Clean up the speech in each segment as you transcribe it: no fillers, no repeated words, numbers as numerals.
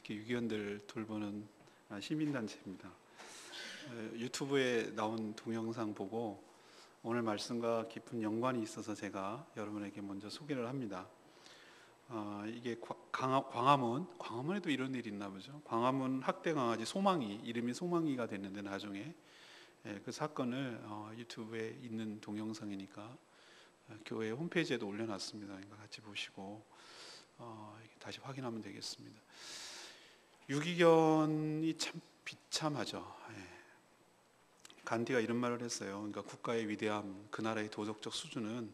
이렇게 유기견들 돌보는 시민단체입니다. 유튜브에 나온 동영상 보고 오늘 말씀과 깊은 연관이 있어서 제가 여러분에게 먼저 소개를 합니다. 이게 광화문에도 이런 일이 있나 보죠. 광화문 학대 강아지 소망이, 이름이 소망이가 됐는데 나중에 그 사건을 유튜브에 있는 동영상이니까 교회 홈페이지에도 올려놨습니다. 그러니까 같이 보시고 다시 확인하면 되겠습니다. 유기견이 참 비참하죠. 간디가 이런 말을 했어요. 그러니까 국가의 위대함, 그 나라의 도덕적 수준은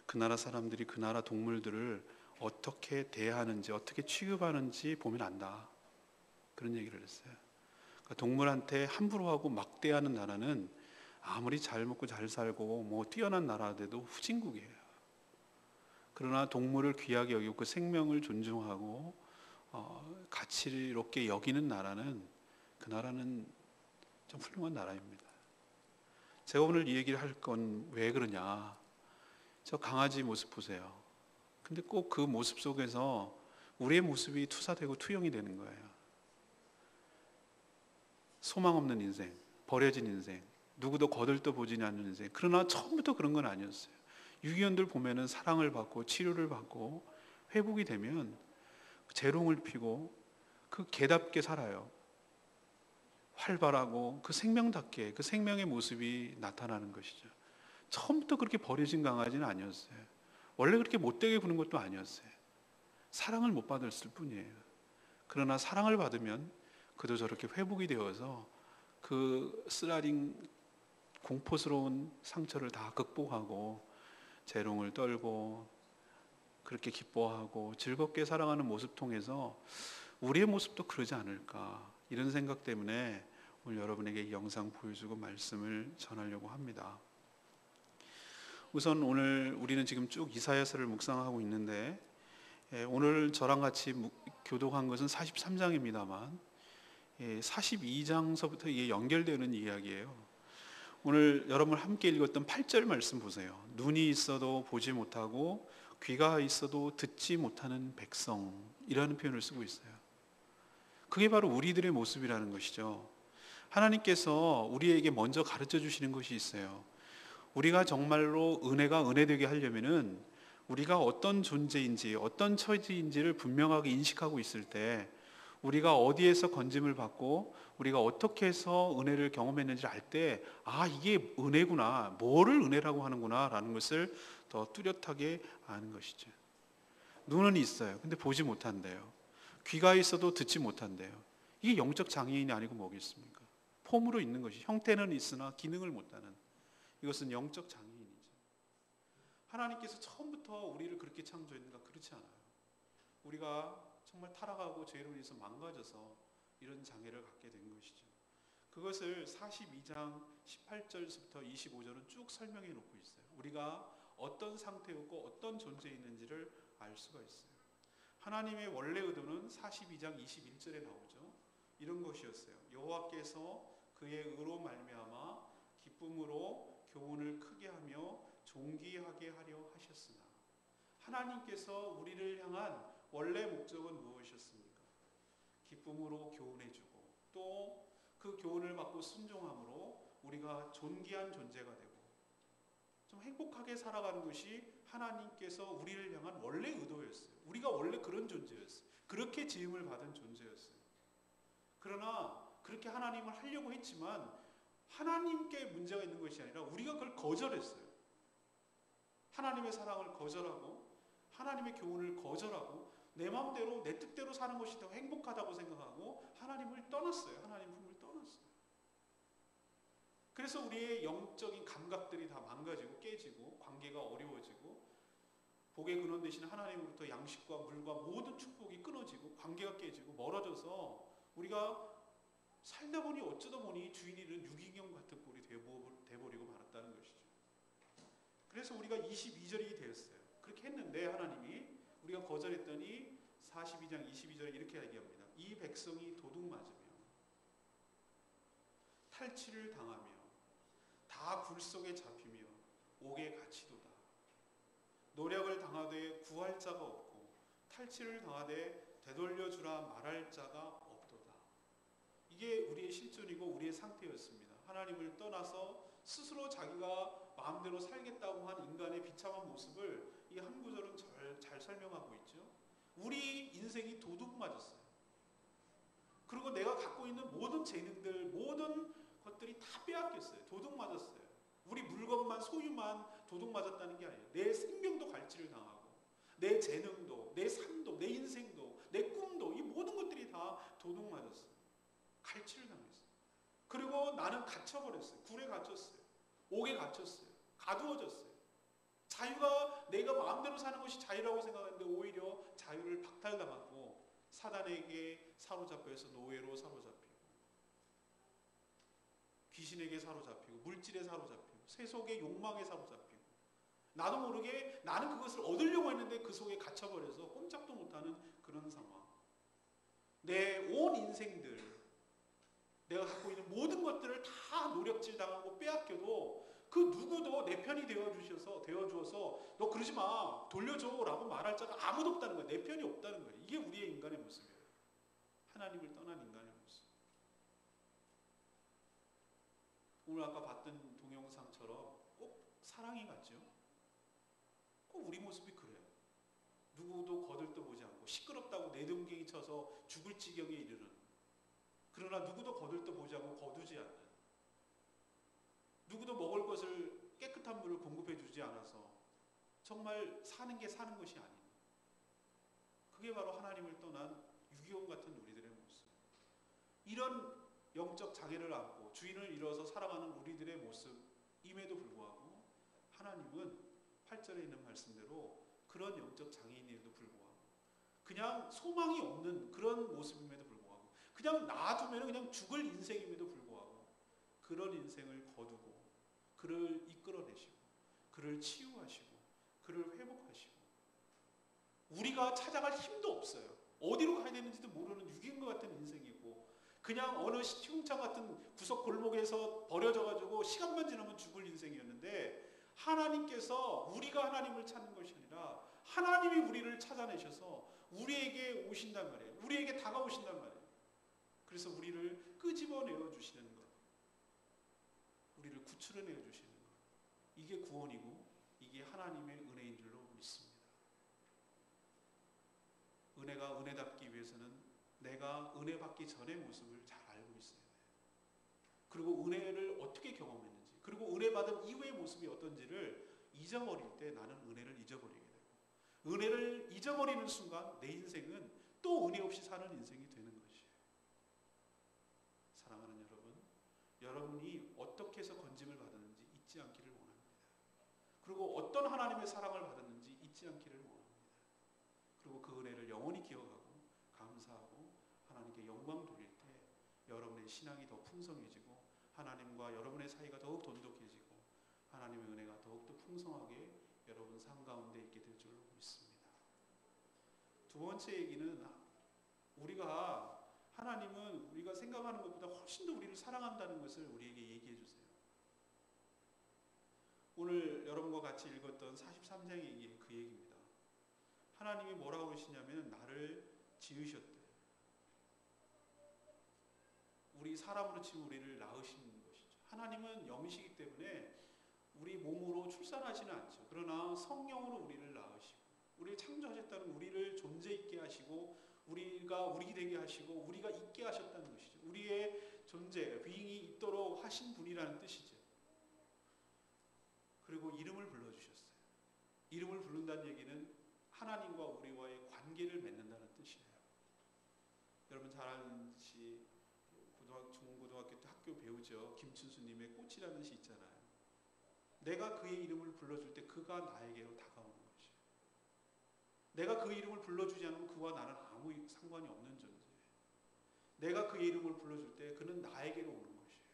그 나라 사람들이 그 나라 동물들을 어떻게 대하는지, 어떻게 취급하는지 보면 안다. 그런 얘기를 했어요. 그러니까 동물한테 함부로 하고 막대하는 나라는 아무리 잘 먹고 잘 살고 뭐 뛰어난 나라라도 후진국이에요. 그러나 동물을 귀하게 여기고 그 생명을 존중하고 가치롭게 여기는 나라는, 그 나라는 좀 훌륭한 나라입니다. 제가 오늘 이 얘기를 할 건 왜 그러냐, 저 강아지 모습 보세요. 근데 꼭 그 모습 속에서 우리의 모습이 투사되고 투영이 되는 거예요. 소망 없는 인생, 버려진 인생, 누구도 거들떠보지 않는 인생. 그러나 처음부터 그런 건 아니었어요. 유기견들 보면은 사랑을 받고 치료를 받고 회복이 되면 재롱을 피고 그 개답게 살아요. 활발하고 그 생명답게 그 생명의 모습이 나타나는 것이죠. 처음부터 그렇게 버려진 강아지는 아니었어요. 원래 그렇게 못되게 구는 것도 아니었어요. 사랑을 못 받았을 뿐이에요. 그러나 사랑을 받으면 그도 저렇게 회복이 되어서 그 쓰라린 공포스러운 상처를 다 극복하고 재롱을 떨고 그렇게 기뻐하고 즐겁게 살아가는 모습 통해서 우리의 모습도 그러지 않을까, 이런 생각 때문에 오늘 여러분에게 이 영상 보여주고 말씀을 전하려고 합니다. 우선 오늘 우리는 지금 쭉 이사야서를 묵상하고 있는데 오늘 저랑 같이 교독한 것은 43장입니다만 42장서부터 이게 연결되는 이야기예요. 오늘 여러분 함께 읽었던 8절 말씀 보세요. 눈이 있어도 보지 못하고 귀가 있어도 듣지 못하는 백성이라는 표현을 쓰고 있어요. 그게 바로 우리들의 모습이라는 것이죠. 하나님께서 우리에게 먼저 가르쳐 주시는 것이 있어요. 우리가 정말로 은혜가 은혜되게 하려면은 우리가 어떤 존재인지 어떤 처지인지를 분명하게 인식하고 있을 때, 우리가 어디에서 건짐을 받고 우리가 어떻게 해서 은혜를 경험했는지를 알 때, 이게 은혜구나, 뭐를 은혜라고 하는구나 라는 것을 더 뚜렷하게 아는 것이죠. 눈은 있어요. 근데 보지 못한대요. 귀가 있어도 듣지 못한대요. 이게 영적 장애인이 아니고 뭐겠습니까? 폼으로 있는 것이, 형태는 있으나 기능을 못하는, 이것은 영적 장애인이죠. 하나님께서 처음부터 우리를 그렇게 창조했는가? 그렇지 않아요. 우리가 정말 타락하고 죄로 인해서 망가져서 이런 장애를 갖게 된 것이죠. 그것을 42장 18절부터 25절은 쭉 설명해 놓고 있어요. 우리가 어떤 상태였고 어떤 존재에 있는지를 알 수가 있어요. 하나님의 원래 의도는 42장 21절에 나오죠. 이런 것이었어요. 여호와께서 그의 의로 말미암아 기쁨으로 교훈을 크게 하며 존귀하게 하려 하셨으나. 하나님께서 우리를 향한 원래 목적은 무엇이었습니까? 기쁨으로 교훈해주고 또 그 교훈을 받고 순종함으로 우리가 존귀한 존재가 되고 좀 행복하게 살아가는 것이 하나님께서 우리를 향한 원래 의도였어요. 우리가 원래 그런 존재였어요. 그렇게 지음을 받은 존재였어요. 그러나 그렇게 하나님을 하려고 했지만 하나님께 문제가 있는 것이 아니라 우리가 그걸 거절했어요. 하나님의 사랑을 거절하고 하나님의 교훈을 거절하고 내 마음대로 내 뜻대로 사는 것이 더 행복하다고 생각하고 하나님을 떠났어요. 하나님 품을 떠났어요. 그래서 우리의 영적인 감각들이 다 망가지고 깨지고 관계가 어려워지고 복의 근원 되시는 하나님으로부터 양식과 물과 모든 축복이 끊어지고 관계가 깨지고 멀어져서 우리가 살다 보니 어쩌다 보니 주인 잃은 유기견 같은 꼴이 돼버리고 말았다는 것이죠. 그래서 우리가 22절이 되었어요. 그렇게 했는데 하나님이 우리가 거절했더니 42장 22절에 이렇게 얘기합니다. 이 백성이 도둑 맞으며 탈취를 당하며 다 불 속에 잡히며 옥에 갇히도다. 노력을 당하되 구할 자가 없고 탈취를 당하되 되돌려주라 말할 자가 이게 우리의 실존이고 우리의 상태였습니다. 하나님을 떠나서 스스로 자기가 마음대로 살겠다고 한 인간의 비참한 모습을 이 한 구절은 잘 설명하고 있죠. 우리 인생이 도둑 맞았어요. 그리고 내가 갖고 있는 모든 재능들, 모든 것들이 다 빼앗겼어요. 도둑 맞았어요. 우리 물건만, 소유만 도둑 맞았다는 게 아니에요. 내 생명도 갈취를 당하고, 내 재능도, 내 삶도, 내 인생도, 내 꿈도, 이 모든 것들이 다 도둑 맞았어요. 갈취를 당했어요. 그리고 나는 갇혀버렸어요. 굴에 갇혔어요. 옥에 갇혔어요. 가두어졌어요. 자유가 내가 마음대로 사는 것이 자유라고 생각했는데 오히려 자유를 박탈당하고 사단에게 사로잡혀서 노예로 사로잡히고 귀신에게 사로잡히고 물질에 사로잡히고 세속의 욕망에 사로잡히고 나도 모르게 나는 그것을 얻으려고 했는데 그 속에 갇혀버려서 꼼짝도 못하는 그런 상황. 내 온 인생들 내가 갖고 있는 모든 것들을 다 노력질 당하고 빼앗겨도 그 누구도 내 편이 되어주어서 너 그러지 마 돌려줘 라고 말할 자가 아무도 없다는 거예요. 내 편이 없다는 거예요. 이게 우리의 인간의 모습이에요. 하나님을 떠난 인간의 모습. 오늘 아까 봤던 동영상처럼 꼭 사랑이 같죠. 꼭 우리 모습이 그래요. 누구도 거들떠보지 않고 시끄럽다고 내동댕이 쳐서 죽을 지경에 이르는, 그러나 누구도 거들떠보지 않고 거두지 않는, 누구도 먹을 것을 깨끗한 물을 공급해 주지 않아서 정말 사는 게 사는 것이 아닌, 그게 바로 하나님을 떠난 유기용 같은 우리들의 모습. 이런 영적 장애를 안고 주인을 잃어서 살아가는 우리들의 모습임에도 불구하고 하나님은 8절에 있는 말씀대로 그런 영적 장애인임에도 불구하고 그냥 소망이 없는 그런 모습임에도 불구하고 그냥 놔두면 그냥 죽을 인생임에도 불구하고 그런 인생을 거두고 그를 이끌어내시고 그를 치유하시고 그를 회복하시고 우리가 찾아갈 힘도 없어요. 어디로 가야 되는지도 모르는 유기인과 같은 인생이고 그냥 어느 시궁창 같은 구석 골목에서 버려져가지고 시간만 지나면 죽을 인생이었는데 하나님께서 우리가 하나님을 찾는 것이 아니라 하나님이 우리를 찾아내셔서 우리에게 오신단 말이에요. 우리에게 다가오신단 말이에요. 그래서 우리를 끄집어내어 주시는 것, 우리를 구출해내어 주시는 것, 이게 구원이고 이게 하나님의 은혜인 줄로 믿습니다. 은혜가 은혜답기 위해서는 내가 은혜 받기 전의 모습을 잘 알고 있어야 돼요. 그리고 은혜를 어떻게 경험했는지, 그리고 은혜 받은 이후의 모습이 어떤지를 잊어버릴 때 나는 은혜를 잊어버리게 되고, 은혜를 잊어버리는 순간 내 인생은 또 은혜 없이 사는 인생이 되는 것이에요. 사랑하는 여러분, 여러분이 어떻게 해서 건짐을 받았는지 잊지 않기를 원합니다. 그리고 어떤 하나님의 사랑을 받았는지 잊지 않기를 원합니다. 그리고 그 은혜를 영원히 기억하고 감사하고 하나님께 영광 돌릴 때 여러분의 신앙이 더 풍성해지고 하나님과 여러분의 사이가 더욱 돈독해지고 하나님의 은혜가 더욱더 풍성하게 여러분 삶 가운데 있게 될 줄로 믿습니다. 두 번째 얘기는 하나님은 우리가 생각하는 것보다 훨씬 더 우리를 사랑한다는 것을 우리에게 얘기해 주세요. 오늘 여러분과 같이 읽었던 43장의 그 얘기입니다. 하나님이 뭐라고 그러시냐면 나를 지으셨대. 우리 사람으로 치면 우리를 낳으신 것이죠. 하나님은 영이시기 때문에 우리 몸으로 출산하지는 않죠. 그러나 성령으로 우리를 낳으시고 우리를 창조하셨다는 우리를 존재 있게 하시고 우리가 우리 되게 하시고 우리가 있게 하셨다는 것이죠. 우리의 존재, being이 있도록 하신 분이라는 뜻이죠. 그리고 이름을 불러주셨어요. 이름을 부른다는 얘기는 하나님과 우리와의 관계를 맺는다는 뜻이에요. 여러분 잘 아는 시 중고등학교 때 학교 배우죠. 김춘수님의 꽃이라는 시 있잖아요. 내가 그의 이름을 불러줄 때 그가 나에게로 다가오는 것이에요. 내가 그 이름을 불러주지 않으면 그와 나는 아무 상관이 없는 존재예요. 내가 그의 이름을 불러줄 때 그는 나에게로 오는 것이에요.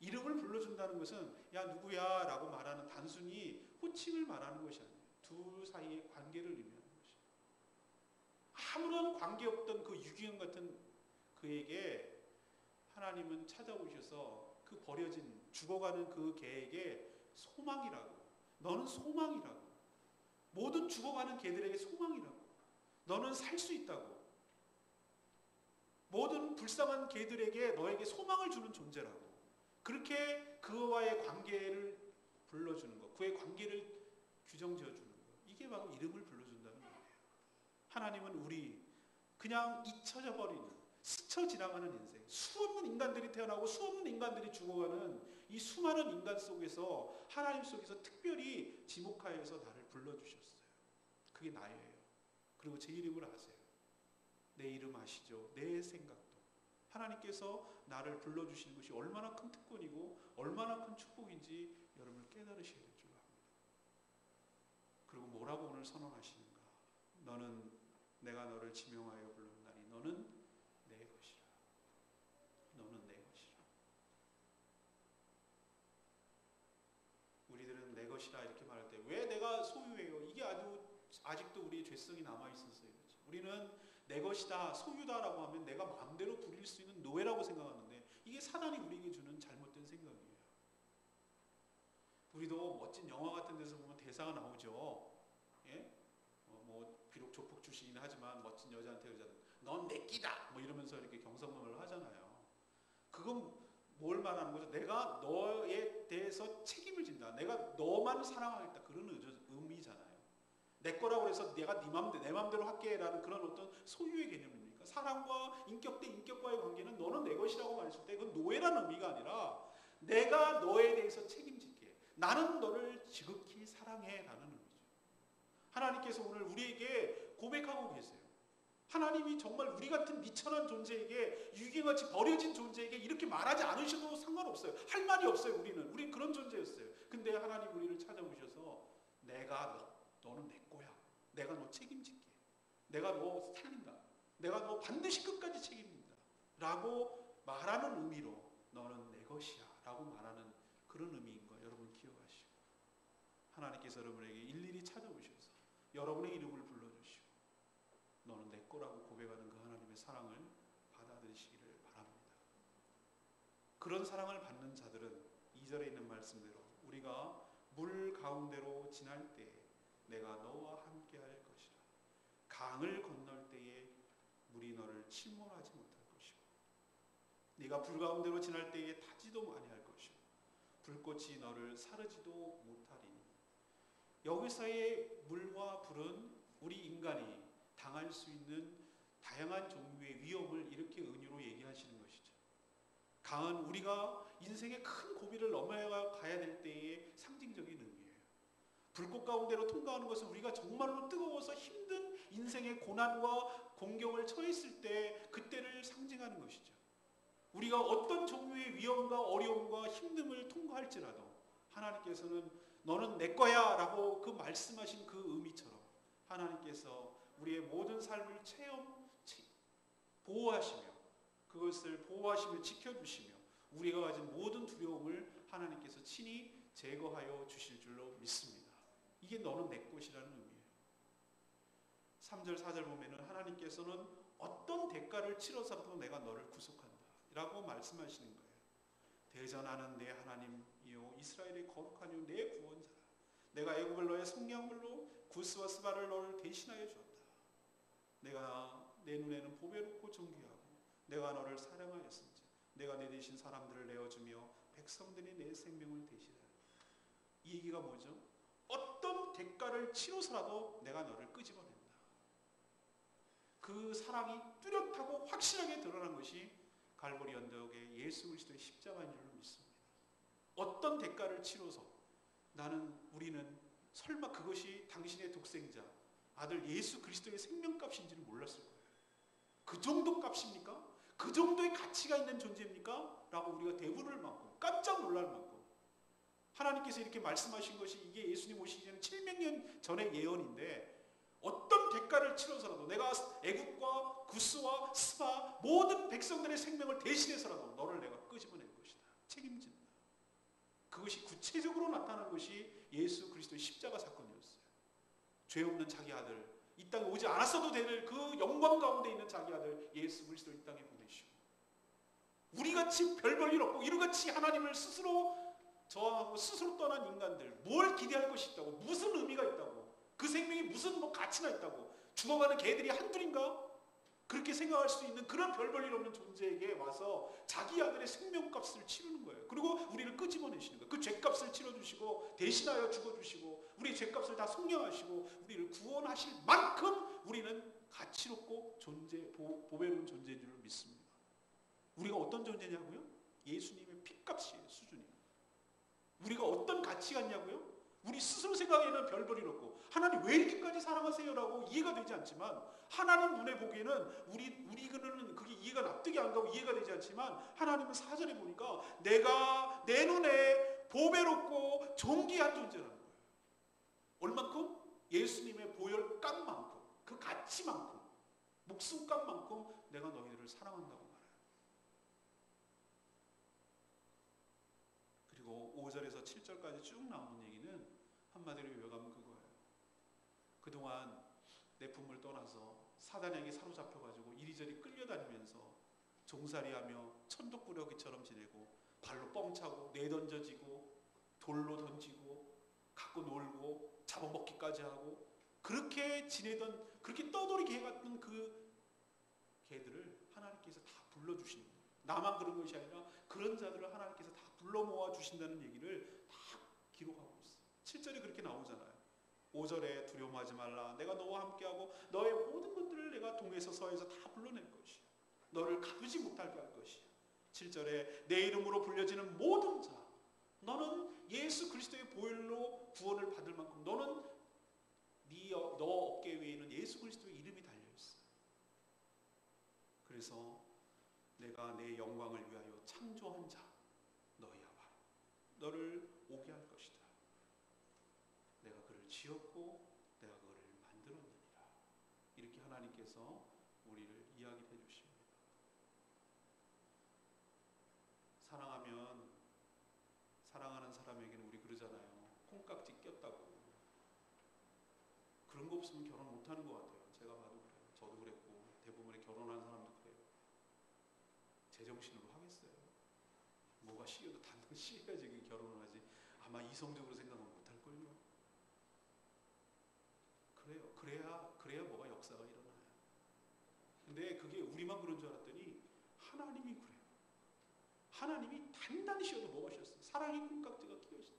이름을 불러준다는 것은 야 누구야 라고 말하는 단순히 호칭을 말하는 것이 아니에요. 둘 사이의 관계를 의미하는 것이에요. 아무런 관계없던 그 유기견 같은 그에게 하나님은 찾아오셔서 그 버려진 죽어가는 그 개에게 소망이라고, 너는 소망이라고, 모든 죽어가는 개들에게 소망이라고, 너는 살 수 있다고, 모든 불쌍한 개들에게 너에게 소망을 주는 존재라고. 그렇게 그와의 관계를 불러주는 것, 그의 관계를 규정지어주는 것. 이게 바로 이름을 불러준다는 거예요. 하나님은 우리 그냥 잊혀져 버리는, 스쳐 지나가는 인생, 수없는 인간들이 태어나고 수없는 인간들이 죽어가는 이 수많은 인간 속에서 하나님 속에서 특별히 지목하여서 나를 불러주셨어요. 그게 나예요. 그리고 제 이름을 아세요. 내 이름 아시죠? 내 생각도. 하나님께서 나를 불러주시는 것이 얼마나 큰 특권이고 얼마나 큰 축복인지 여러분을 깨달으셔야 될 줄 압니다. 그리고 뭐라고 오늘 선언하시는가? 너는 내가 너를 지명하여 불렀나니 너는 내 것이라. 너는 내 것이라. 우리들은 내 것이라 이렇게 말할 때 왜 내가 소유해요? 이게 아직도 우리의 죄성이 남아있어서요. 우리는 내 것이다, 소유다라고 하면 내가 마음대로 부릴 수 있는 노예라고 생각하는데 이게 사단이 우리에게 주는 잘못된 생각이에요. 우리도 멋진 영화 같은 데서 보면 대사가 나오죠. 예? 비록 조폭 출신이긴 하지만 멋진 여자한테 넌 내 끼다 뭐 이러면서 이렇게 경성명을 하잖아요. 그건 뭘 말하는 거죠? 내가 너에 대해서 책임을 진다. 내가 너만 사랑하겠다. 그런 의미잖아요. 내 거라고 해서 내가 내 맘대로 할게라는 그런 어떤 소유의 개념입니까? 사랑과 인격 대 인격과의 관계는 너는 내 것이라고 말했을 때 그건 노예라는 의미가 아니라 내가 너에 대해서 책임질게. 나는 너를 지극히 사랑해 라는 의미죠. 하나님께서 오늘 우리에게 고백하고 계세요. 하나님이 정말 우리 같은 미천한 존재에게 유기같이 버려진 존재에게 이렇게 말하지 않으셔도 상관없어요. 할 말이 없어요. 우리는 그런 존재였어요. 근데 하나님 우리를 찾아오셔서 너는 내 거야. 내가 너 책임질게. 내가 너 살린다. 내가 너 반드시 끝까지 책임진다. 라고 말하는 의미로 너는 내 것이야. 라고 말하는 그런 의미인 거 여러분 기억하시고 하나님께서 여러분에게 일일이 찾아오셔서 여러분의 이름을 불러주시고 너는 내 거라고 고백하는 그 하나님의 사랑을 받아들이시기를 바랍니다. 그런 사랑을 받는 자들은 2절에 있는 말씀대로 우리가 물 가운데로 지날 때에 내가 너와 함께 할 것이라. 강을 건널 때에 물이 너를 침몰하지 못할 것이고 네가 불 가운데로 지날 때에 타지도 아니할 것이고 불꽃이 너를 사르지도 못하리니. 여기서의 물과 불은 우리 인간이 당할 수 있는 다양한 종류의 위험을 이렇게 은유로 얘기하시는 것이죠. 강은 우리가 인생의 큰 고비를 넘어가야 될 때의 상징적인 의미예요. 불꽃 가운데로 통과하는 것은 우리가 정말로 뜨거워서 힘든 인생의 고난과 공경을 처했을 때 그때를 상징하는 것이죠. 우리가 어떤 종류의 위험과 어려움과 힘듦을 통과할지라도 하나님께서는 너는 내 거야 라고 그 말씀하신 그 의미처럼 하나님께서 우리의 모든 삶을 보호하시며 그것을 보호하시며 지켜주시며 우리가 가진 모든 두려움을 하나님께서 친히 제거하여 주실 줄로 믿습니다. 이게 너는 내 것이라는 의미예요. 3절 4절 보면은 하나님께서는 어떤 대가를 치러서라도 내가 너를 구속한다 라고 말씀하시는 거예요. 대전하는 내 하나님이요 이스라엘의 거룩한 이요 내 구원자라. 내가 애굽을 너의 속량물로 구스와 스바를 너를 대신하여 주었다. 내가 내 눈에는 보배롭고 존귀하고 내가 너를 사랑하였은지 내가 내 대신 사람들을 내어주며 백성들이 내 생명을 대신하라. 이 얘기가 뭐죠? 어떤 대가를 치러서라도 내가 너를 끄집어낸다. 그 사랑이 뚜렷하고 확실하게 드러난 것이 갈보리 언덕의 예수 그리스도의 십자가인 줄로 믿습니다. 어떤 대가를 치러서 우리는 설마 그것이 당신의 독생자 아들 예수 그리스도의 생명값인지는 몰랐을 거예요. 그 정도 값입니까? 그 정도의 가치가 있는 존재입니까? 라고 우리가 대부를 맞고 깜짝 놀랄 만큼 하나님께서 이렇게 말씀하신 것이 이게 예수님 오시기 전 700년 전의 예언인데 어떤 대가를 치러서라도 내가 애굽과 구스와 스바 모든 백성들의 생명을 대신해서라도 너를 내가 끄집어낼 것이다. 책임진다. 그것이 구체적으로 나타난 것이 예수 그리스도의 십자가 사건이었어요. 죄 없는 자기 아들, 이 땅에 오지 않았어도 될 그 영광 가운데 있는 자기 아들 예수 그리스도를 이 땅에 보내시고 우리같이 별 볼 일 없고 이루같이 하나님을 스스로 저항하고 스스로 떠난 인간들 뭘 기대할 것이 있다고 무슨 의미가 있다고 그 생명이 무슨 가치가 있다고 죽어가는 개들이 한둘인가? 그렇게 생각할 수 있는 그런 별 볼 일 없는 존재에게 와서 자기 아들의 생명값을 치르는 거예요. 그리고 우리를 끄집어내시는 거예요. 그 죄값을 치러주시고 대신하여 죽어주시고 우리의 죄값을 다 속량하시고 우리를 구원하실 만큼 우리는 가치롭고 보배로운 존재인 줄 믿습니다. 우리가 어떤 존재냐고요? 예수님의 핏값이에요. 수준이. 우리가 어떤 가치가 있냐고요? 우리 스스로 생각에는 별 볼 일 없고 하나님 왜 이렇게까지 사랑하세요라고 이해가 되지 않지만 하나님 눈에 보기에는 우리는 그게 이해가 납득이 안 가고 이해가 되지 않지만 하나님은 4절에 보니까 내가 내 눈에 보배롭고 존귀한 존재라는 거예요. 얼만큼? 예수님의 보혈값만큼, 그 가치만큼, 목숨값만큼 내가 너희들을 사랑한다고 말해요. 그리고 5절에서 7절까지 쭉 나오는 얘기는 한마디로 요약하면 그거예요. 그동안 내 품을 떠나서 사단에게 사로잡혀가지고 이리저리 끌려다니면서 종살이하며 천독꾸러기처럼 지내고 발로 뻥 차고 내던져지고 돌로 던지고 갖고 놀고 잡아먹기까지 하고 그렇게 지내던 그렇게 떠돌이 개 같은 그 개들을 하나님께서 다 불러주시는 거예요. 나만 그런 것이 아니라 그런 자들을 하나님께서 다 불러 모아 주신다는 얘기를 다 기록하고 있어요. 7절에 그렇게 나오잖아요. 5절에 두려워하지 말라. 내가 너와 함께하고 너의 모든 것들을 내가 동에서 서에서 다 불러낼 것이야. 너를 가두지 못하게 할 것이야. 7절에 내 이름으로 불려지는 모든 자 너는 예수 그리스도의 보혈로 구원을 받을 만큼 너는 너 어깨 위에는 예수 그리스도의 이름이 달려있어. 그래서 내가 내 영광을 위하여 창조한 자 너희야 바로 너를 오게 할 것이다. 내가 그를 지었고 내가 그를 만들었느니라. 이렇게 하나님께서 우리를 이야기해 주십니다. 사랑하면 사랑하는 사람에게는 우리 그러잖아요. 콩깍지 꼈다고. 그런 거 없으면 결혼 못하는 것 같아요. 제가 봐도 그래요. 저도 그랬고 대부분의 결혼한 사람도 그래요. 제정신으로 하겠어요. 뭐가 시여도 단단히 시해야지 결혼을 하지. 아마 이성적으로 생각은 못할걸요. 그래야 뭐가 역사가 일어나요. 근데 그게 우리만 그런 줄 알았더니 하나님이 그래요. 하나님이 단단히 쉬어도 뭐가 쉬었어요? 사랑의 콩깍지가 끼어있어요.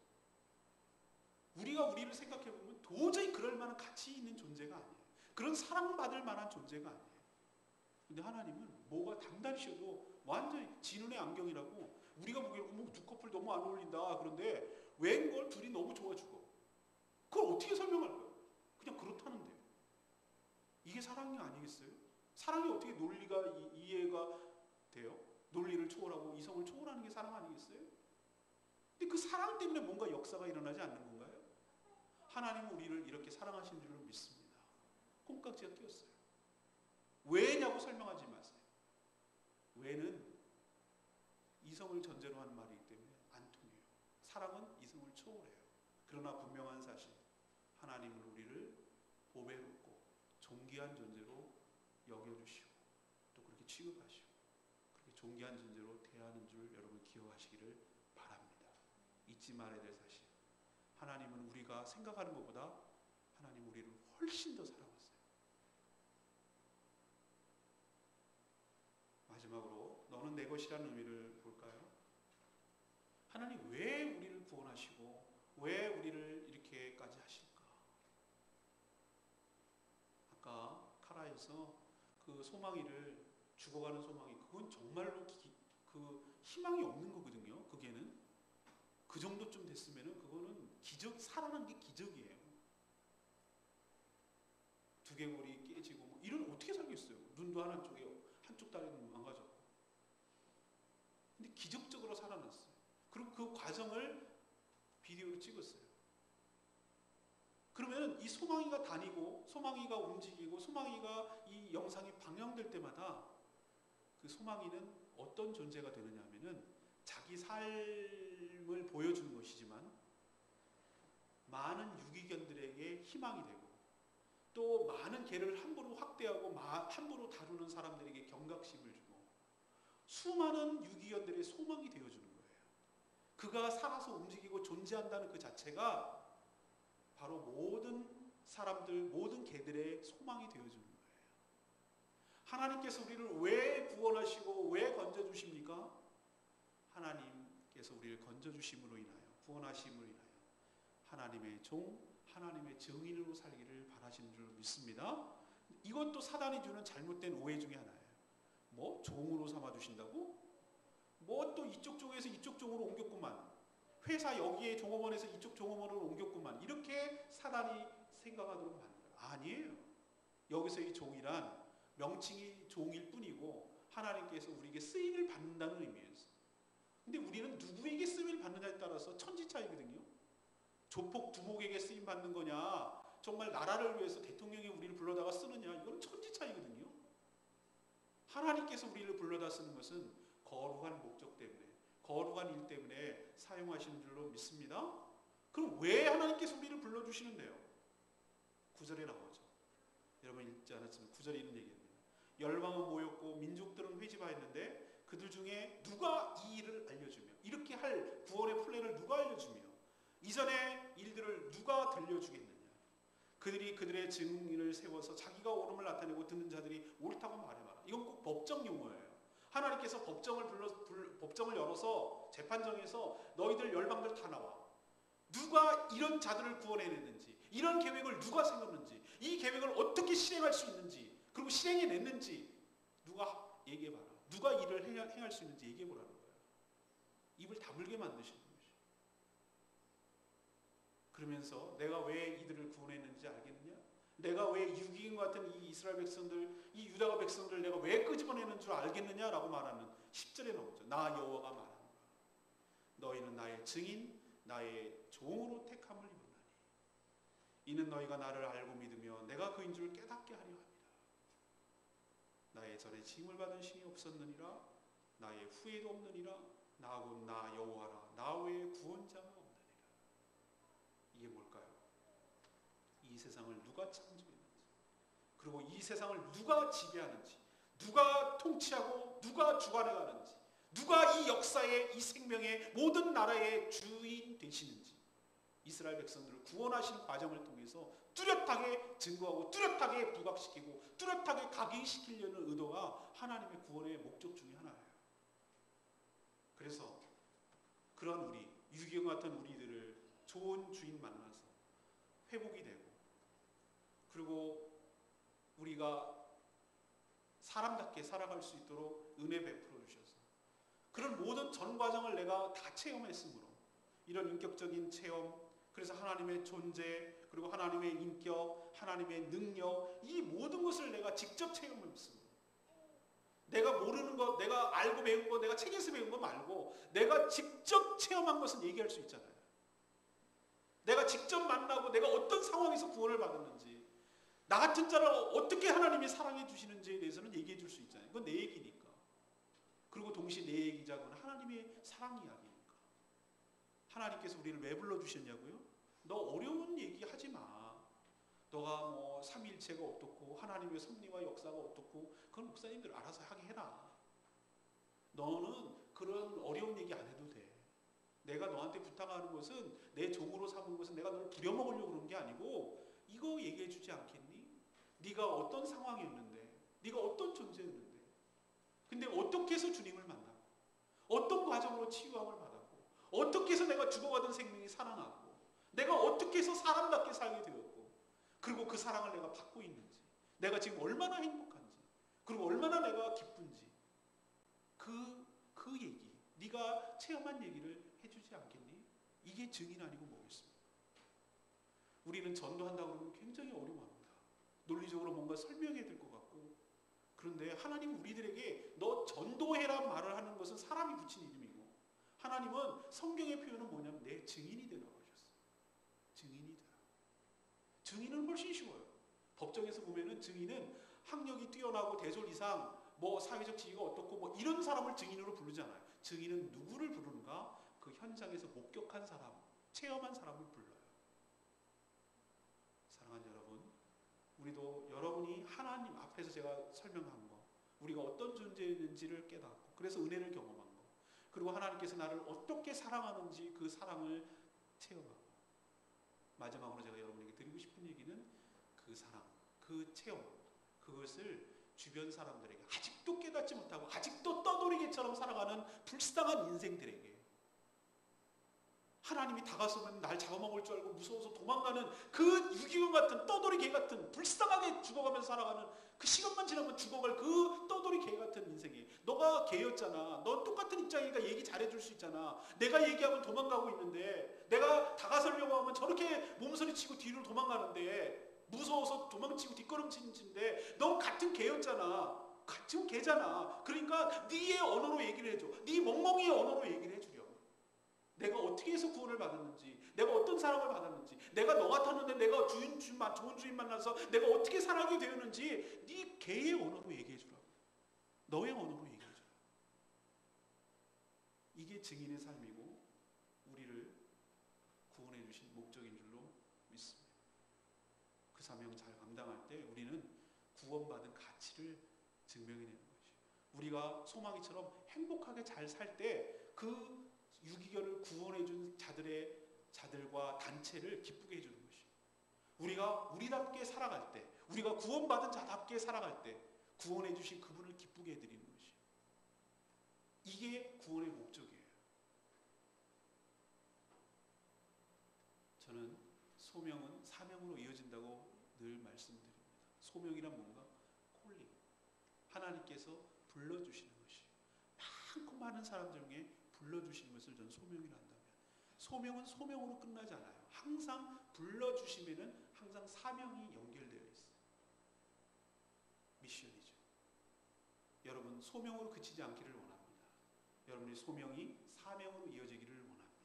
우리가 우리를 생각해보면 도저히 그럴 만한 가치 있는 존재가 아니에요. 그런 사랑받을 만한 존재가 아니에요. 근데 하나님은 뭐가 단단히 쉬어도 완전히 진운의 안경이라고 우리가 보기에는 두 커플 너무 안 어울린다. 그런데 웬걸 둘이 너무 좋아 죽어. 그걸 어떻게 설명할까요? 그냥 그렇다는데요. 이게 사랑이 아니겠어요? 사랑이 어떻게 논리가 이해가 돼요? 논리를 초월하고 이성을 초월하는 게 사랑 아니겠어요? 근데 그 사랑 때문에 뭔가 역사가 일어나지 않는 건가요? 하나님은 우리를 이렇게 사랑하신 줄로 믿습니다. 콩깍지가 끼었어요. 왜냐고 설명하지 마세요. 왜는 이성을 전제로 하는 말이기 때문에 안 통해요. 사랑은 이성을 초월해요. 그러나 분명한 사실, 하나님은 우리를 보배롭고 존귀한 존재로 여겨주시고 또 그렇게 취급하시고 그렇게 존귀한 존재로 대하는 줄 여러분 기억하시기를 바랍니다. 잊지 말아야 될 사실, 하나님은 우리가 생각하는 것보다 하나님 우리를 훨씬 더 사랑하세요. 마지막으로 너는 내 것이라는 의미를 볼까요? 하나님 왜 우리를 구원하시고 왜 우리를 이렇게까지 하실까? 아까 카라에서 그 소망이를 죽어가는 소망이 그건 정말로 그 희망이 없는 거거든요. 그게는 그 정도쯤 됐으면은 그거는 기적, 살아난 게 기적이에요. 두개골이 깨지고 뭐 이런 어떻게 살겠어요? 눈도 한쪽에 한쪽 다리는 망가졌고. 근데 기적적으로 살아났어요. 그리고 그 과정을 비디오로 찍었어요. 그러면 이 소망이가 다니고 소망이가 움직이고 소망이가 이 영상이 방영될 때마다 그 소망이는 어떤 존재가 되느냐 하면은 자기 삶을 보여주는 것이지만 많은 유기견들에게 희망이 되고 또 많은 개를 함부로 확대하고 함부로 다루는 사람들에게 경각심을 주고 수많은 유기견들의 소망이 되어주는 거예요. 그가 살아서 움직이고 존재한다는 그 자체가 바로 모든 사람들, 모든 개들의 소망이 되어주는 거예요. 하나님께서 우리를 왜 구원하시고 왜 건져주십니까? 하나님께서 우리를 건져주심으로 인하여, 구원하심으로 인하여 하나님의 종, 하나님의 증인으로 살기를 바라시는 줄 믿습니다. 이것도 사단이 주는 잘못된 오해 중에 하나예요. 뭐 종으로 삼아주신다고? 뭐 또 이쪽 종에서 이쪽 종으로 옮겼구만. 회사 여기에 종업원에서 이쪽 종업원으로 옮겼구만. 이렇게 사단이 생각하도록 만들어요. 아니에요. 여기서 이 종이란 명칭이 종일 뿐이고 하나님께서 우리에게 쓰임을 받는다는 의미에서. 근데 우리는 누구에게 쓰임을 받느냐에 따라서 천지 차이거든요. 조폭 두목에게 쓰임 받는 거냐, 정말 나라를 위해서 대통령이 우리를 불러다가 쓰느냐, 이건 천지 차이거든요. 하나님께서 우리를 불러다 쓰는 것은 거룩한 목적 때문에, 거룩한 일 때문에 사용하시는 줄로 믿습니다. 그럼 왜 하나님께서 우리를 불러주시는데요? 9절에 나오죠. 여러분 읽지 않았지만 9절에 있는 얘기입니다. 열방은 모였고 민족들은 회집하였는데 그들 중에 누가 이 일을 알려주며, 이렇게 할 구원의 플랜을 누가 알려주며 이전의 일들을 누가 들려주겠느냐. 그들이 그들의 증인을 세워서 자기가 옳음을 나타내고 듣는 자들이 옳다고 말해봐라. 이건 꼭 법정 용어예요. 하나님께서 법정을 열어서 재판정에서 너희들 열방들 다 나와. 누가 이런 자들을 구원해냈는지, 이런 계획을 누가 세웠는지, 이 계획을 어떻게 실행할 수 있는지, 그리고 실행해냈는지 누가 얘기해봐라. 누가 일을 행할 수 있는지 얘기해보라는 거예요. 입을 다물게 만드시는 것이죠. 그러면서 내가 왜 이들을 구원했는지 알겠느냐? 내가 왜 유기인 같은 이 이스라엘 백성들, 이 유다 백성들을 내가 왜 끄집어내는 줄 알겠느냐라고 말하는 10절에 나오죠. 나 여호와가 말하는 거야. 너희는 나의 증인, 나의 종으로 택함을 입었나니 이는 너희가 나를 알고 믿으며 내가 그인 줄 깨닫게 하려 합니다. 나의 전에 징을 받은 신이 없었느니라. 나의 후에도 없느니라. 나하고 나 여호와라. 나 외에 구원자가 없느니라. 이게 뭘까요? 이 세상을 누가 창조했는지, 그리고 이 세상을 누가 지배하는지, 누가 통치하고 누가 주관해가는지, 누가 이 역사의, 이 생명의 모든 나라의 주인 되시는지, 이스라엘 백성들을 구원하시는 과정을 통해서 뚜렷하게 증거하고 뚜렷하게 부각시키고 뚜렷하게 각인시키려는 의도가 하나님의 구원의 목적 중에 하나예요. 그래서 그런 우리, 유기경 같은 우리들을 좋은 주인 만나서 회복이 되고, 그리고 우리가 사람답게 살아갈 수 있도록 은혜 베풀어 주셔서 그런 모든 전 과정을 내가 다 체험했으므로 이런 인격적인 체험, 그래서 하나님의 존재, 그리고 하나님의 인격, 하나님의 능력, 이 모든 것을 내가 직접 체험했습니다. 내가 모르는 것, 내가 알고 배운 것, 내가 책에서 배운 거 말고 내가 직접 체험한 것은 얘기할 수 있잖아요. 내가 직접 만나고 내가 어떤 상황에서 구원을 받았는지, 나 같은 자를 어떻게 하나님이 사랑해 주시는지에 대해서는 얘기해 줄 수 있잖아요. 그건 내 얘기니까. 그리고 동시에 내 얘기자고는 하나님의 사랑 이야기니까. 하나님께서 우리를 왜 불러주셨냐고요? 너 어려운 얘기 하지 마. 너가 뭐 삼위일체가 어떻고 하나님의 섭리와 역사가 어떻고 그건 목사님들 알아서 하게 해라. 너는 그런 어려운 얘기 안 해도 돼. 내가 너한테 부탁하는 것은, 내 종으로 삼은 것은 내가 너를 부려먹으려고 그런 게 아니고 이거 얘기해 주지 않겠니? 네가 어떤 상황이었는데, 네가 어떤 존재였는데, 근데 어떻게 해서 주님을 만나고, 어떤 과정으로 치유함을 받았고, 어떻게 해서 내가 죽어가던 생명이 살아나고, 내가 어떻게 해서 사람답게 살게 되었고, 그리고 그 사랑을 내가 받고 있는지, 내가 지금 얼마나 행복한지, 그리고 얼마나 내가 기쁜지, 그 얘기, 네가 체험한 얘기를 해주지 않겠니? 이게 증인 아니고 뭐겠습니까? 우리는 전도한다고 그러면 굉장히 어려워합니다. 논리적으로 뭔가 설명해야 될 것 같고, 그런데 하나님은 우리들에게 너 전도해라 말을 하는 것은 사람이 붙인 이름이고, 하나님은 성경의 표현은 뭐냐면 내 증인이 되라고 하셨어요. 증인이 되라. 증인은 훨씬 쉬워요. 법정에서 보면은 증인은 학력이 뛰어나고 대졸 이상 뭐 사회적 지위가 어떻고 뭐 이런 사람을 증인으로 부르잖아요. 증인은 누구를 부르는가? 그 현장에서 목격한 사람, 체험한 사람을 불러요. 사랑하는 여러분, 우리도 여러분이 하나님 앞에서 제가 설명한 거, 우리가 어떤 존재인지를 깨닫고, 그래서 은혜를 경험한 거, 그리고 하나님께서 나를 어떻게 사랑하는지 그 사랑을 체험하고, 마지막으로 제가 여러분에게 드리고 싶은 얘기는 그 사랑, 그 체험, 그것을 주변 사람들에게, 아직도 깨닫지 못하고 아직도 떠돌이개처럼 살아가는 불쌍한 인생들에게 하나님이 다가서면 날 잡아먹을 줄 알고 무서워서 도망가는 그 유기견 같은 떠돌이 개 같은 불쌍하게 죽어가면서 살아가는 그 시간만 지나면 죽어갈 그 떠돌이 개 같은 인생이, 너가 개였잖아. 넌 똑같은 입장이니까 얘기 잘해줄 수 있잖아. 내가 얘기하면 도망가고 있는데, 내가 다가서려고 하면 저렇게 몸서리치고 뒤로 도망가는데, 무서워서 도망치고 뒷걸음치는데, 넌 같은 개였잖아. 같은 개잖아. 그러니까 네의 언어로 얘기를 해줘. 네 멍멍이의 언어로 얘기를 해주려. 내가 어떻게 해서 구원을 받았는지, 내가 어떤 사랑을 받았는지, 내가 너 같았는데 내가 좋은 주인 만나서 내가 어떻게 살아가게 되었는지 네 개의 언어로 얘기해 주라고. 너의 언어로 얘기해 주라. 이게 증인의 삶이고 우리를 구원해 주신 목적인 줄로 믿습니다. 그 사명 잘 감당할 때 우리는 구원받은 가치를 증명해내는 것이에요. 우리가 소망이처럼 행복하게 잘 살 때 그 유기견을 구원해준 자들과 단체를 기쁘게 해주는 것이에요. 우리가 우리답게 살아갈 때, 우리가 구원받은 자답게 살아갈 때 구원해주신 그분을 기쁘게 해드리는 것이에요. 이게 구원의 목적이에요. 저는 소명은 사명으로 이어진다고 늘 말씀드립니다. 소명이란 뭔가? 콜링. 하나님께서 불러주시는 것이에요. 많고 많은 사람들 중에 불러주시는 것을 저는 소명이라 한다면, 소명은 소명으로 끝나지 않아요. 항상 불러주시면은 항상 사명이 연결되어 있어요. 미션이죠. 여러분 소명으로 그치지 않기를 원합니다. 여러분의 소명이 사명으로 이어지기를 원합니다.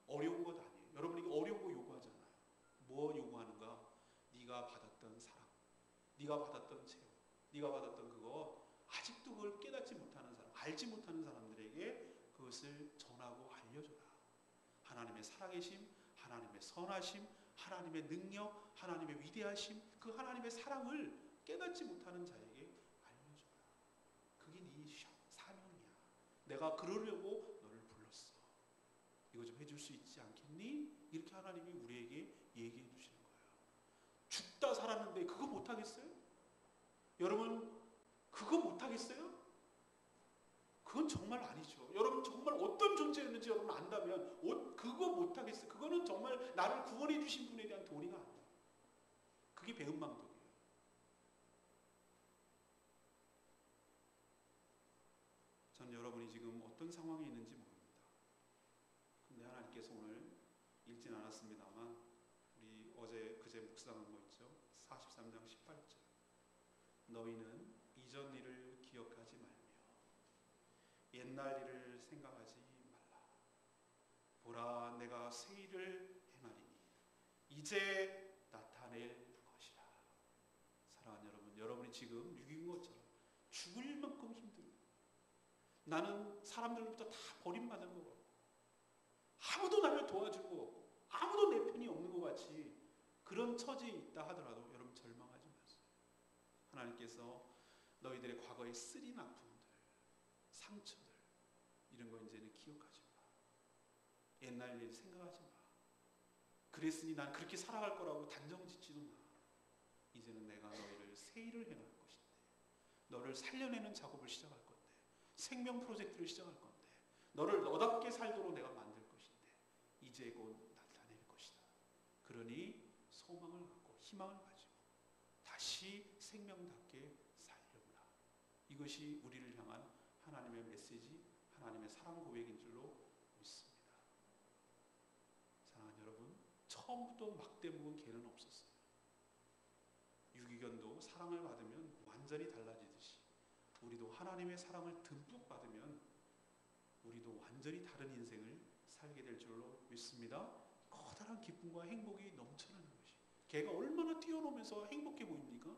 어려운 것 아니에요. 여러분에게 어려운 거 요구하지 않아요. 뭐 요구하는가? 네가 받았던 사랑, 네가 받았던 체험, 네가 받았던 그거, 아직도 그걸 깨닫지 못하는 사람, 알지 못하는 사람들에게 그것을 전하고 알려줘라. 하나님의 살아계심, 하나님의 선하심, 하나님의 능력, 하나님의 위대하심, 그 하나님의 사랑을 깨닫지 못하는 자에게 알려줘라. 그게 네 사명이야. 내가 그러려고 너를 불렀어. 이거 좀 해줄 수 있지 않겠니? 이렇게 하나님이 우리에게 얘기해 주시는 거예요. 죽다 살았는데 그거 못하겠어요? 여러분 그거 못하겠어요? 그건 정말 아니죠. 여러분 정말 어떤 존재였는지 여러분 안다면 그거 못하겠어요. 그거는 정말 나를 구원해 주신 분에 대한 도리가 아니에요. 그게 배은망덕이에요. 전 여러분이 지금 어떤 상황에 있는지 모릅니다. 근데 하나님께서 오늘 읽진 않았습니다만 우리 그제 묵상한 거 있죠. 43장 18절. 너희는 이전 일을 기억하지 말며 옛날 일을 생각하지 말라. 보라 내가 새 일을 행하리니 이제 나타낼 것이라. 사랑하는 여러분, 여러분이 지금 죽인 것처럼 죽을 만큼 힘들고, 나는 사람들로부터 다 버림받은 것 같고, 아무도 나를 도와줄 것 같고, 아무도 내 편이 없는 것 같이 그런 처지에 있다 하더라도 여러분 절망하지 마세요. 하나님께서 너희들의 과거의 쓰린 아픔들, 상처들, 이런 거 이제는 기억하지 마. 옛날 일 생각하지 마. 그랬으니 난 그렇게 살아갈 거라고 단정짓지도 마. 이제는 내가 너희를 새 일을 행할 것인데, 너를 살려내는 작업을 시작할 건데, 생명 프로젝트를 시작할 건데, 너를 너답게 살도록 내가 만들 것인데 이제 곧 나타낼 것이다. 그러니 소망을 갖고 희망을 가지고 다시 생명답게 살려보라. 이것이 우리를 향한 하나님의 메시지, 하나님의 사랑 고백인 줄로 믿습니다. 사랑하는 여러분, 처음부터 막대 묵은 개는 없었어요. 유기견도 사랑을 받으면 완전히 달라지듯이 우리도 하나님의 사랑을 듬뿍 받으면 우리도 완전히 다른 인생을 살게 될 줄로 믿습니다. 커다란 기쁨과 행복이 넘쳐나는 것이, 개가 얼마나 뛰어노면서 행복해 보입니까?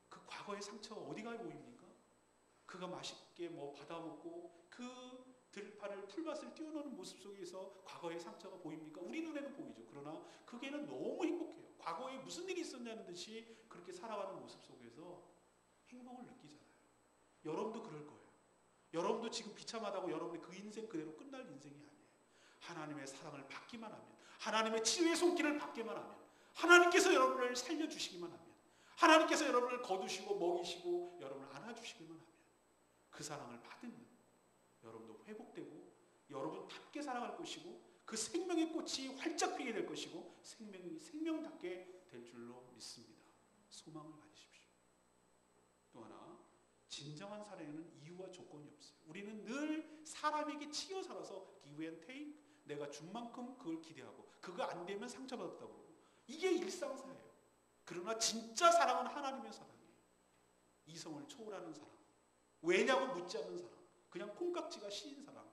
그 과거의 상처가 어디가 보입니까? 그가 맛있게 받아먹고 그 들판을 풀밭을 뛰어노는 모습 속에서 과거의 상처가 보입니까? 우리 눈에는 보이죠. 그러나 그 개는 너무 행복해요. 과거에 무슨 일이 있었냐는 듯이 그렇게 살아가는 모습 속에서 행복을 느끼잖아요. 여러분도 그럴 거예요. 여러분도 지금 비참하다고 여러분의 그 인생 그대로 끝날 인생이 아니에요. 하나님의 사랑을 받기만 하면, 하나님의 치유의 손길을 받기만 하면, 하나님께서 여러분을 살려주시기만 하면, 하나님께서 여러분을 거두시고 먹이시고 여러분을 안아주시기만 하면 그 사랑을 받으면 여러분도 회복되고 여러분답게 살아갈 것이고 그 생명의 꽃이 활짝 피게 될 것이고 생명이 생명답게 될 줄로 믿습니다. 소망을 가지십시오. 또 하나, 진정한 사랑에는 이유와 조건이 없어요. 우리는 늘 사람에게 치여 살아서 give and take, 내가 준 만큼 그걸 기대하고 그거 안 되면 상처받았다고 그러고 이게 일상사예요. 그러나 진짜 사랑은 하나님의 사랑이에요. 이성을 초월하는 사랑, 왜냐고 묻지 않는 사랑, 그냥 콩깍지가 씌인 사랑.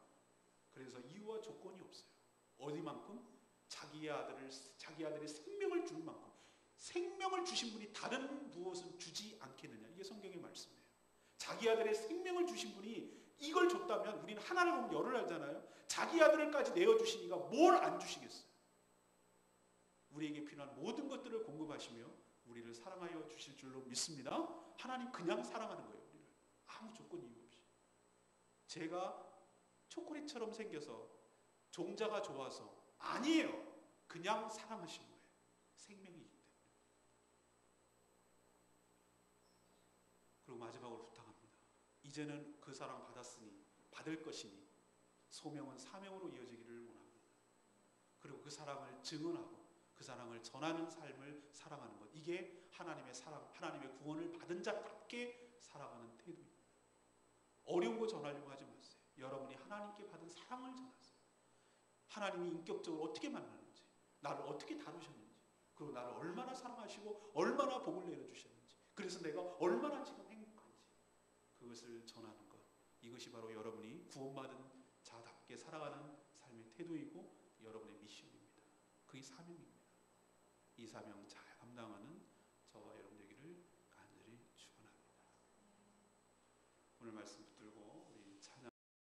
그래서 이유와 조건이 없어요. 어디만큼? 자기 아들의 생명을 줄 만큼. 생명을 주신 분이 다른 무엇은 주지 않겠느냐. 이게 성경의 말씀이에요. 자기 아들의 생명을 주신 분이 이걸 줬다면 우리는 하나를 보면 열을 알잖아요. 자기 아들을까지 내어주시니까 뭘 안 주시겠어요. 우리에게 필요한 모든 것들을 공급하시며 우리를 사랑하여 주실 줄로 믿습니다. 하나님 그냥 사랑하는 거예요. 우리를 아무 조건 이유 없이. 제가 초콜릿처럼 생겨서 종자가 좋아서 아니에요. 그냥 사랑하신 거예요. 생명이기 때문에. 그리고 마지막으로 부탁합니다. 이제는 그 사랑 받았으니 받을 것이니 소명은 사명으로 이어지기를 원합니다. 그리고 그 사랑을 증언하고 그 사랑을 전하는 삶을 살아가는 것. 이게 하나님의 사랑, 하나님의 구원을 받은 자답게 살아가는 태도입니다. 어려운 거 전하려고 하지 마세요. 여러분이 하나님께 받은 사랑을 전하세요. 하나님이 인격적으로 어떻게 만나는지, 나를 어떻게 다루셨는지, 그리고 나를 얼마나 사랑하시고 얼마나 복을 내려주셨는지, 그래서 내가 얼마나 지금 행복한지 그것을 전하는 것. 이것이 바로 여러분이 구원받은 자답게 살아가는 삶의 태도이고 여러분의 미션입니다. 그게 사명입니다. 이 사명 잘 감당하는 저와 여러분